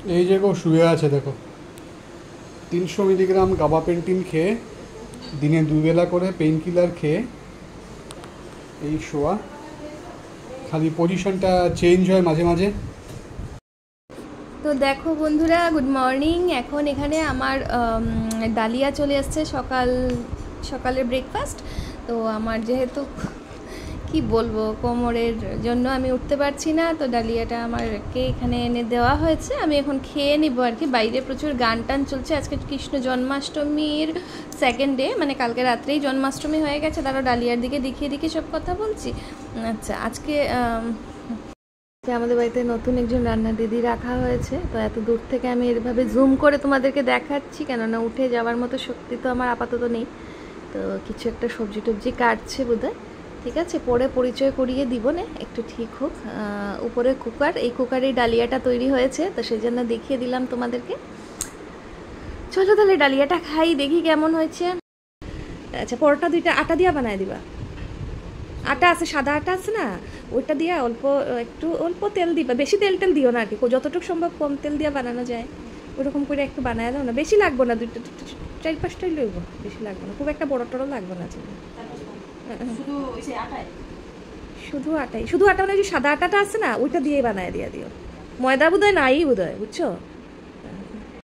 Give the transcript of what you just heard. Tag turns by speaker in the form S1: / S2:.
S1: এই যে কেউ শুয়ে আছে দেখো, 300 মিলিগ্রাম গাবাপেন্টিন খেয়ে, দিনে 2 বেলা করে পেইন কিলার খেয়ে এই শোয়া। খালি পজিশনটা চেঞ্জ হয় মাঝে মাঝে।
S2: তো দেখো বন্ধুরা, গুড মর্নিং। এখন এখানে আমার ডালিয়া চলে এসছে সকালের ব্রেকফাস্ট। তো আমার যেহেতু কি বলবো, কোমরের জন্য আমি উঠতে পারছি না, তো ডালিয়াটা আমারকে এখানে এনে দেওয়া হয়েছে। আমি এখন খেয়ে নিব আর কি। বাইরে প্রচুর গান টান চলছে। আজকে কৃষ্ণ জন্মাষ্টমীর সেকেন্ড ডে, মানে কালকে রাত্রেই জন্মাষ্টমী হয়ে গেছে। তারও ডালিয়ার দিকে দেখিয়ে সব কথা বলছি। আচ্ছা, আজকে আমাদের বাড়িতে নতুন একজন রান্না দিদি রাখা হয়েছে। তো এত দূর থেকে আমি এভাবে জুম করে তোমাদেরকে দেখাচ্ছি, কেননা উঠে যাওয়ার মতো শক্তি তো আমার আপাতত নেই। তো কিছু একটা সবজি টবজি কাটছে বোধহয়। ঠিক আছে, পরে পরিচয় করিয়ে দিব না, একটু ঠিক হোক। উপরে কুকার, এই কুকারেই ডালিয়াটা তৈরি হয়েছে, তো সেই জন্য দেখিয়ে দিলাম তোমাদেরকে। চলো তাহলে ডালিয়াটা খাই, দেখি কেমন হয়েছে। আচ্ছা, পরোটা দুইটা আটা দিয়া বানায় দিবা। আটা আছে, সাদা আটা আছে না, ওইটা দিয়ে অল্প তেল দিবা। বেশি তেল দিও না আর কি, যতটুকু সম্ভব কম তেল দিয়ে বানানো যায় ওরকম করে একটু বানায় দাও না। বেশি লাগবে না, 4-5টাই লইব, বেশি লাগবে না, খুব একটা বড় টড়ো লাগবে না। শুধু আটা মানে যে সাদা আটাটা আছে না, ওইটা দিয়ে বানায় দিয়ে দিও। ময়দা বোধহয় নাই বোধহয়, বুঝছো।